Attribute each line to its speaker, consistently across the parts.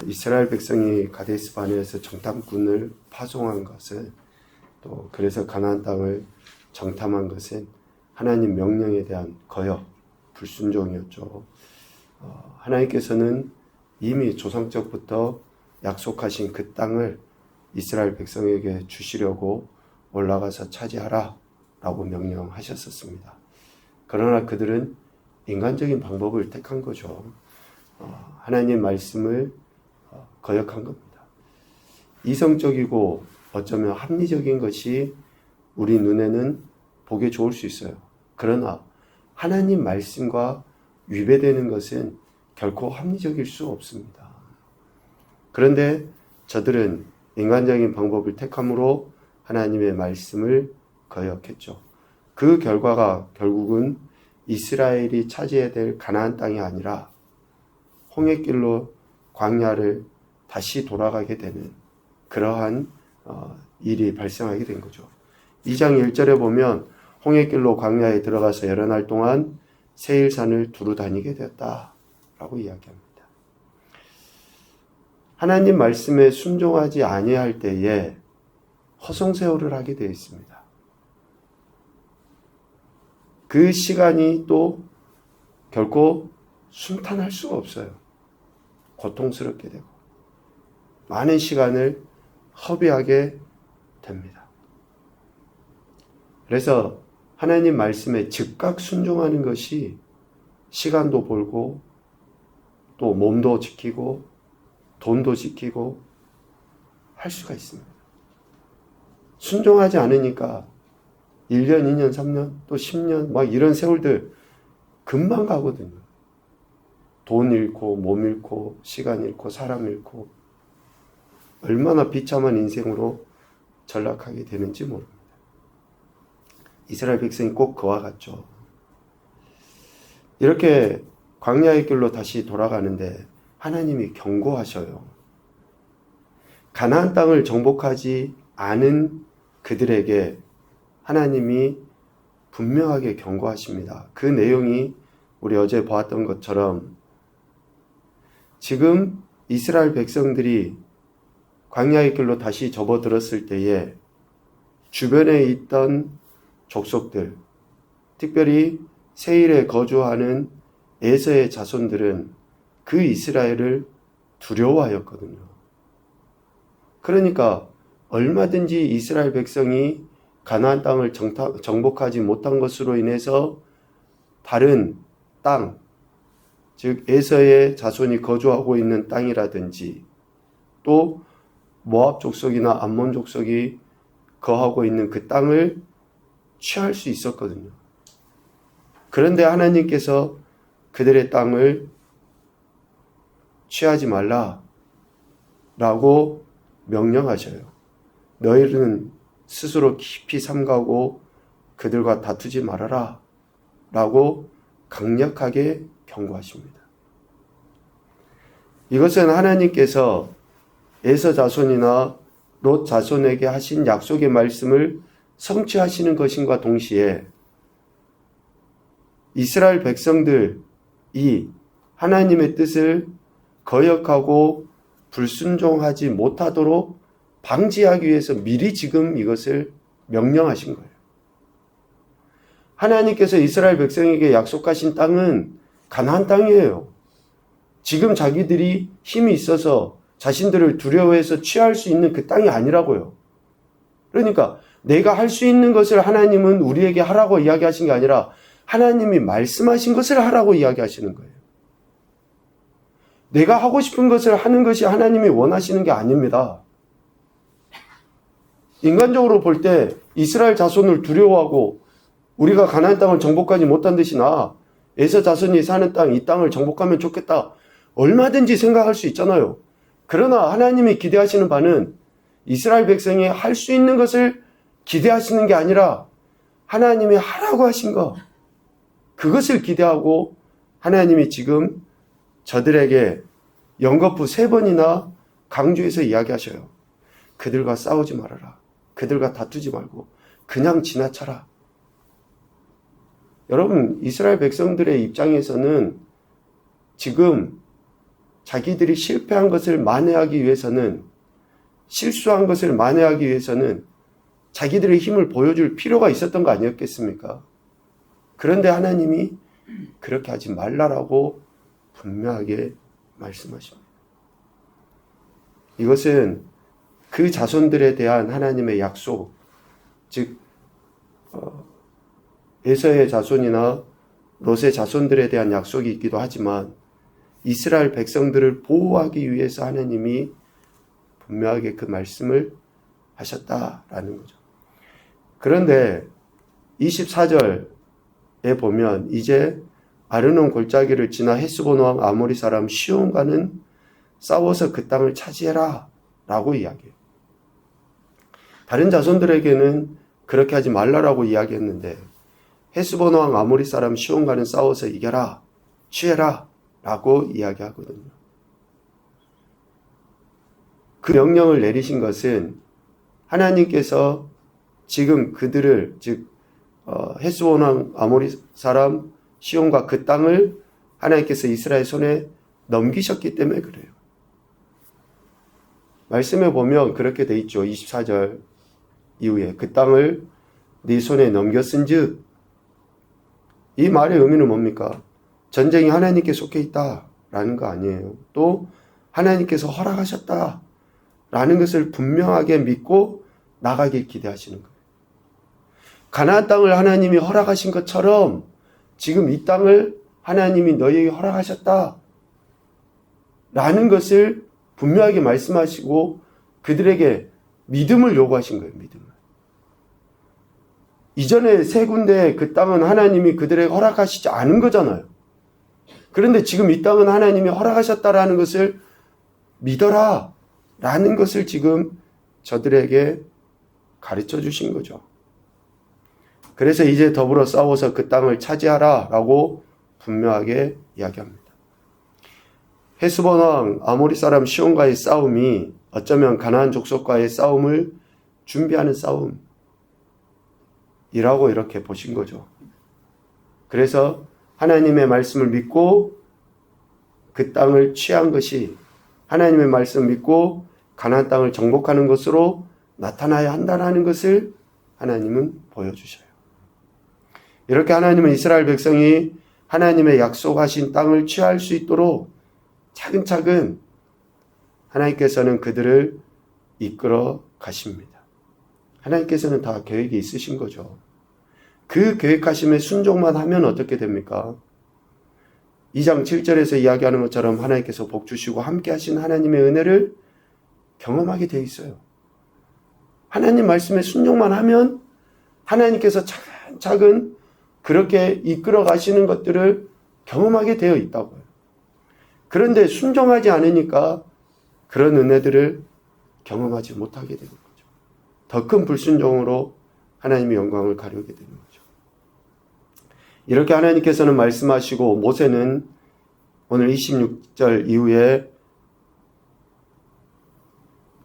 Speaker 1: 이스라엘 백성이 가데스 바네에서 정탐꾼을 파송한 것은, 또 그래서 가나안 땅을 정탐한 것은 하나님 명령에 대한 거역, 불순종이었죠. 하나님께서는 이미 조상적부터 약속하신 그 땅을 이스라엘 백성에게 주시려고 올라가서 차지하라 라고 명령하셨었습니다. 그러나 그들은 인간적인 방법을 택한 거죠. 하나님 말씀을 거역한 겁니다. 이성적이고 어쩌면 합리적인 것이 우리 눈에는 보기 좋을 수 있어요. 그러나 하나님 말씀과 위배되는 것은 결코 합리적일 수 없습니다. 그런데 저들은 인간적인 방법을 택함으로 하나님의 말씀을 거역했죠. 그 결과가 결국은 이스라엘이 차지해야 될 가나안 땅이 아니라 홍해길로 광야를 다시 돌아가게 되는 그러한 일이 발생하게 된 거죠. 2장 1절에 보면 홍해길로 광야에 들어가서 여러 날 동안 세일산을 두루 다니게 되었다라고 이야기합니다. 하나님 말씀에 순종하지 아니할 때에 허송세월을 하게 되어 있습니다. 그 시간이 또 결코 순탄할 수가 없어요. 고통스럽게 되고 많은 시간을 허비하게 됩니다. 그래서 하나님 말씀에 즉각 순종하는 것이 시간도 벌고 또 몸도 지키고 돈도 지키고 할 수가 있습니다. 순종하지 않으니까 1년, 2년, 3년, 또 10년 막 이런 세월들 금방 가거든요. 돈 잃고 몸 잃고 시간 잃고 사람 잃고 얼마나 비참한 인생으로 전락하게 되는지 모릅니다. 이스라엘 백성이 꼭 그와 같죠. 이렇게 광야의 길로 다시 돌아가는데 하나님이 경고하셔요. 가나안 땅을 정복하지 않은 그들에게 하나님이 분명하게 경고하십니다. 그 내용이 우리 어제 보았던 것처럼 지금 이스라엘 백성들이 광야의 길로 다시 접어들었을 때에 주변에 있던 족속들, 특별히 세일에 거주하는 에서의 자손들은 그 이스라엘을 두려워하였거든요. 그러니까 얼마든지 이스라엘 백성이 가나안 땅을 정복하지 못한 것으로 인해서 다른 땅, 즉 에서의 자손이 거주하고 있는 땅이라든지 또 모압 족속이나 암몬 족속이 거하고 있는 그 땅을 취할 수 있었거든요. 그런데 하나님께서 그들의 땅을 취하지 말라라고 명령하셔요. 너희는 스스로 깊이 삼가고 그들과 다투지 말아라 라고 강력하게 경고하십니다. 이것은 하나님께서 에서 자손이나 롯 자손에게 하신 약속의 말씀을 성취하시는 것인과 동시에 이스라엘 백성들이 하나님의 뜻을 거역하고 불순종하지 못하도록 방지하기 위해서 미리 지금 이것을 명령하신 거예요. 하나님께서 이스라엘 백성에게 약속하신 땅은 가나안 땅이에요. 지금 자기들이 힘이 있어서 자신들을 두려워해서 취할 수 있는 그 땅이 아니라고요. 그러니까 내가 할 수 있는 것을 하나님은 우리에게 하라고 이야기하신 게 아니라 하나님이 말씀하신 것을 하라고 이야기하시는 거예요. 내가 하고 싶은 것을 하는 것이 하나님이 원하시는 게 아닙니다. 인간적으로 볼 때 이스라엘 자손을 두려워하고 우리가 가나안 땅을 정복하지 못한 듯이 에서 자손이 사는 땅, 이 땅을 정복하면 좋겠다. 얼마든지 생각할 수 있잖아요. 그러나 하나님이 기대하시는 바는 이스라엘 백성이 할 수 있는 것을 기대하시는 게 아니라 하나님이 하라고 하신 것, 그것을 기대하고 하나님이 지금 저들에게 연거푸 3번이나 강조해서 이야기하셔요. 그들과 싸우지 말아라. 그들과 다투지 말고 그냥 지나쳐라. 여러분, 이스라엘 백성들의 입장에서는 지금 자기들이 실패한 것을 만회하기 위해서는, 실수한 것을 만회하기 위해서는 자기들의 힘을 보여줄 필요가 있었던 거 아니었겠습니까? 그런데 하나님이 그렇게 하지 말라라고 분명하게 말씀하십니다. 이것은 그 자손들에 대한 하나님의 약속, 즉 에서의 자손이나 롯의 자손들에 대한 약속이 있기도 하지만 이스라엘 백성들을 보호하기 위해서 하나님이 분명하게 그 말씀을 하셨다라는 거죠. 그런데 24절에 보면 이제 아르논 골짜기를 지나 헤스본 왕 아모리 사람 시온과는 싸워서 그 땅을 차지해라 라고 이야기해요. 다른 자손들에게는 그렇게 하지 말라라고 이야기했는데 헤스본 왕 아모리 사람 시온과는 싸워서 이겨라, 취해라 라고 이야기하거든요. 그 명령을 내리신 것은 하나님께서 지금 그들을, 즉 헤스본 왕 아모리 사람 시온과 그 땅을 하나님께서 이스라엘 손에 넘기셨기 때문에 그래요. 말씀에 보면 그렇게 돼 있죠. 24절 이후에 그 땅을 네 손에 넘겼은즉, 이 말의 의미는 뭡니까? 전쟁이 하나님께 속해 있다라는 거 아니에요. 또 하나님께서 허락하셨다라는 것을 분명하게 믿고 나가길 기대하시는 거예요. 가나안 땅을 하나님이 허락하신 것처럼 지금 이 땅을 하나님이 너희에게 허락하셨다라는 것을 분명하게 말씀하시고 그들에게 믿음을 요구하신 거예요. 믿음을. 이전에 세 군데 그 땅은 하나님이 그들에게 허락하시지 않은 거잖아요. 그런데 지금 이 땅은 하나님이 허락하셨다라는 것을 믿어라 라는 것을 지금 저들에게 가르쳐 주신 거죠. 그래서 이제 더불어 싸워서 그 땅을 차지하라 라고 분명하게 이야기합니다. 헤스본 왕 아모리 사람 시온과의 싸움이 어쩌면 가나안 족속과의 싸움을 준비하는 싸움이라고 이렇게 보신 거죠. 그래서 하나님의 말씀을 믿고 그 땅을 취한 것이 하나님의 말씀을 믿고 가나안 땅을 정복하는 것으로 나타나야 한다는 것을 하나님은 보여주셔요. 이렇게 하나님은 이스라엘 백성이 하나님의 약속하신 땅을 취할 수 있도록 차근차근 하나님께서는 그들을 이끌어 가십니다. 하나님께서는 다 계획이 있으신 거죠. 그 계획하심에 순종만 하면 어떻게 됩니까? 2장 7절에서 이야기하는 것처럼 하나님께서 복 주시고 함께 하신 하나님의 은혜를 경험하게 돼 있어요. 하나님 말씀에 순종만 하면 하나님께서 차근차근 그렇게 이끌어 가시는 것들을 경험하게 되어 있다고요. 그런데 순종하지 않으니까 그런 은혜들을 경험하지 못하게 되는 거죠. 더 큰 불순종으로 하나님의 영광을 가려게 되는 거죠. 이렇게 하나님께서는 말씀하시고 모세는 오늘 26절 이후에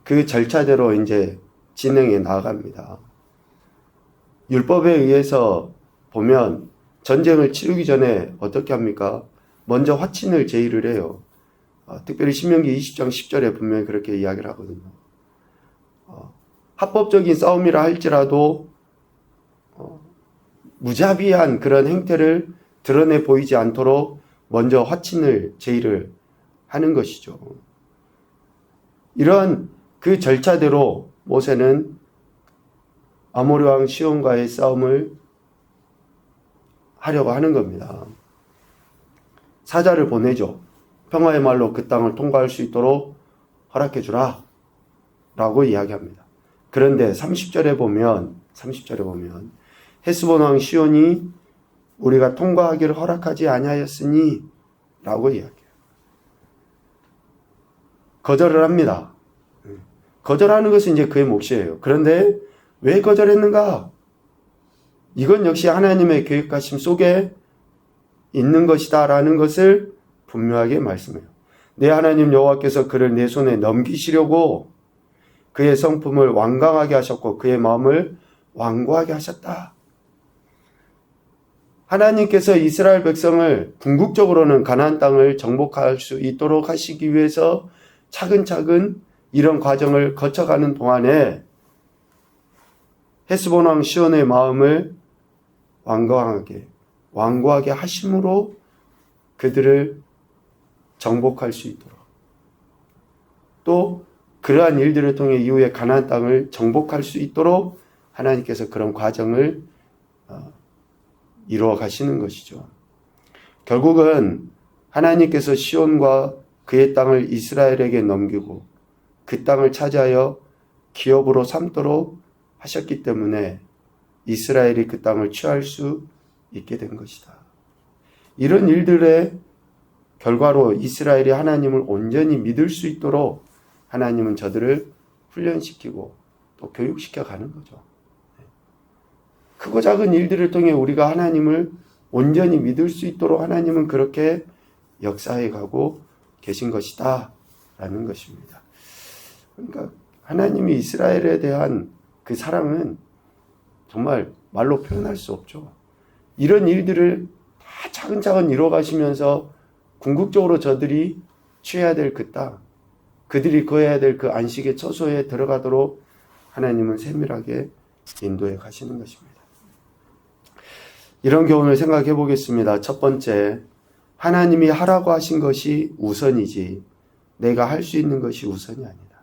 Speaker 1: 그 절차대로 이제 진행해 나아갑니다. 율법에 의해서 보면 전쟁을 치르기 전에 어떻게 합니까? 먼저 화친을 제의를 해요. 특별히 신명기 20장 10절에 분명히 그렇게 이야기를 하거든요. 합법적인 싸움이라 할지라도 무자비한 그런 행태를 드러내 보이지 않도록 먼저 화친을 제의를 하는 것이죠. 이러한 그 절차대로 모세는 아모리 왕 시온과의 싸움을 하려고 하는 겁니다. 사자를 보내죠. 평화의 말로 그 땅을 통과할 수 있도록 허락해 주라 라고 이야기합니다. 그런데 30절에 보면 헤스본 왕 시온이 우리가 통과하기를 허락하지 아니하였으니 라고 이야기해요. 거절을 합니다. 거절하는 것은 이제 그의 몫이에요. 그런데 왜 거절했는가? 이건 역시 하나님의 계획하심 속에 있는 것이다 라는 것을 분명하게 말씀해요. 내 하나님 여호와께서 그를 내 손에 넘기시려고 그의 성품을 완강하게 하셨고 그의 마음을 완고하게 하셨다. 하나님께서 이스라엘 백성을 궁극적으로는 가나안 땅을 정복할 수 있도록 하시기 위해서 차근차근 이런 과정을 거쳐가는 동안에 헤스본 왕 시온의 마음을 완고하게 하심으로 그들을 정복할 수 있도록, 또 그러한 일들을 통해 이후에 가나안 땅을 정복할 수 있도록 하나님께서 그런 과정을 이루어 가시는 것이죠. 결국은 하나님께서 시온과 그의 땅을 이스라엘에게 넘기고 그 땅을 차지하여 기업으로 삼도록 하셨기 때문에 이스라엘이 그 땅을 취할 수 있게 된 것이다. 이런 일들의 결과로 이스라엘이 하나님을 온전히 믿을 수 있도록 하나님은 저들을 훈련시키고 또 교육시켜 가는 거죠. 크고 작은 일들을 통해 우리가 하나님을 온전히 믿을 수 있도록 하나님은 그렇게 역사해 가고 계신 것이다 라는 것입니다. 그러니까 하나님이 이스라엘에 대한 그 사랑은 정말 말로 표현할 수 없죠. 이런 일들을 다 차근차근 이루어 가시면서 궁극적으로 저들이 취해야 될 그 땅, 그들이 거해야 될 그 안식의 처소에 들어가도록 하나님은 세밀하게 인도해 가시는 것입니다. 이런 교훈을 생각해 보겠습니다. 첫 번째, 하나님이 하라고 하신 것이 우선이지 내가 할 수 있는 것이 우선이 아니다.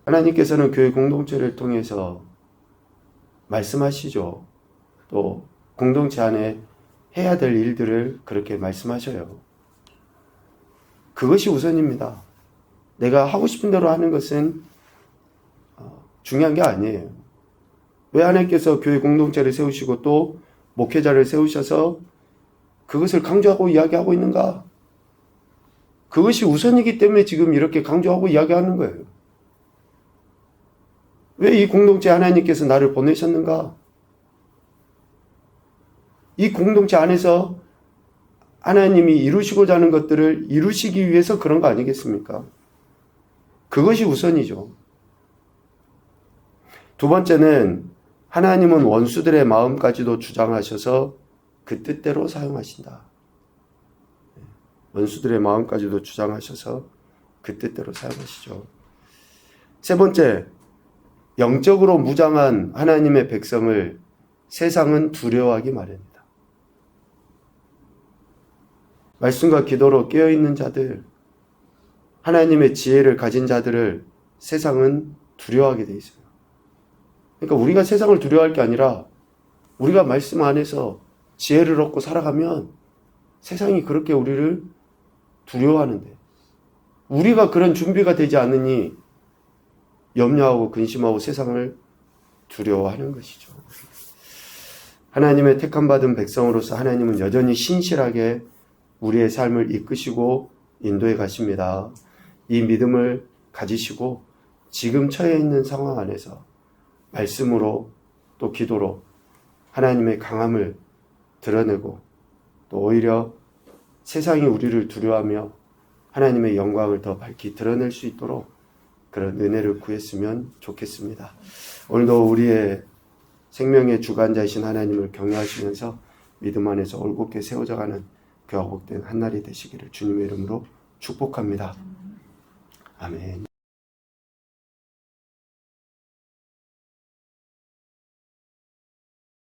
Speaker 1: 하나님께서는 교회 공동체를 통해서 말씀하시죠. 또 공동체 안에 해야 될 일들을 그렇게 말씀하셔요. 그것이 우선입니다. 내가 하고 싶은 대로 하는 것은 중요한 게 아니에요. 왜 하나님께서 교회 공동체를 세우시고 또 목회자를 세우셔서 그것을 강조하고 이야기하고 있는가? 그것이 우선이기 때문에 지금 이렇게 강조하고 이야기하는 거예요. 왜 이 공동체 하나님께서 나를 보내셨는가? 이 공동체 안에서 하나님이 이루시고자 하는 것들을 이루시기 위해서 그런 거 아니겠습니까? 그것이 우선이죠. 두 번째는 하나님은 원수들의 마음까지도 주장하셔서 그 뜻대로 사용하신다. 원수들의 마음까지도 주장하셔서 그 뜻대로 사용하시죠. 세 번째, 영적으로 무장한 하나님의 백성을 세상은 두려워하기 마련이다. 말씀과 기도로 깨어있는 자들, 하나님의 지혜를 가진 자들을 세상은 두려워하게 돼 있어요. 그러니까 우리가 세상을 두려워할 게 아니라 우리가 말씀 안에서 지혜를 얻고 살아가면 세상이 그렇게 우리를 두려워하는데 우리가 그런 준비가 되지 않으니 염려하고 근심하고 세상을 두려워하는 것이죠. 하나님의 택함받은 백성으로서 하나님은 여전히 신실하게 우리의 삶을 이끄시고 인도해 가십니다. 이 믿음을 가지시고 지금 처해 있는 상황 안에서 말씀으로 또 기도로 하나님의 강함을 드러내고 또 오히려 세상이 우리를 두려워하며 하나님의 영광을 더 밝히 드러낼 수 있도록 그런 은혜를 구했으면 좋겠습니다. 오늘도 우리의 생명의 주관자이신 하나님을 경외하시면서 믿음 안에서 올곧게 세워져가는 그 복된 한날이 되시기를 주님의 이름으로 축복합니다. 아멘.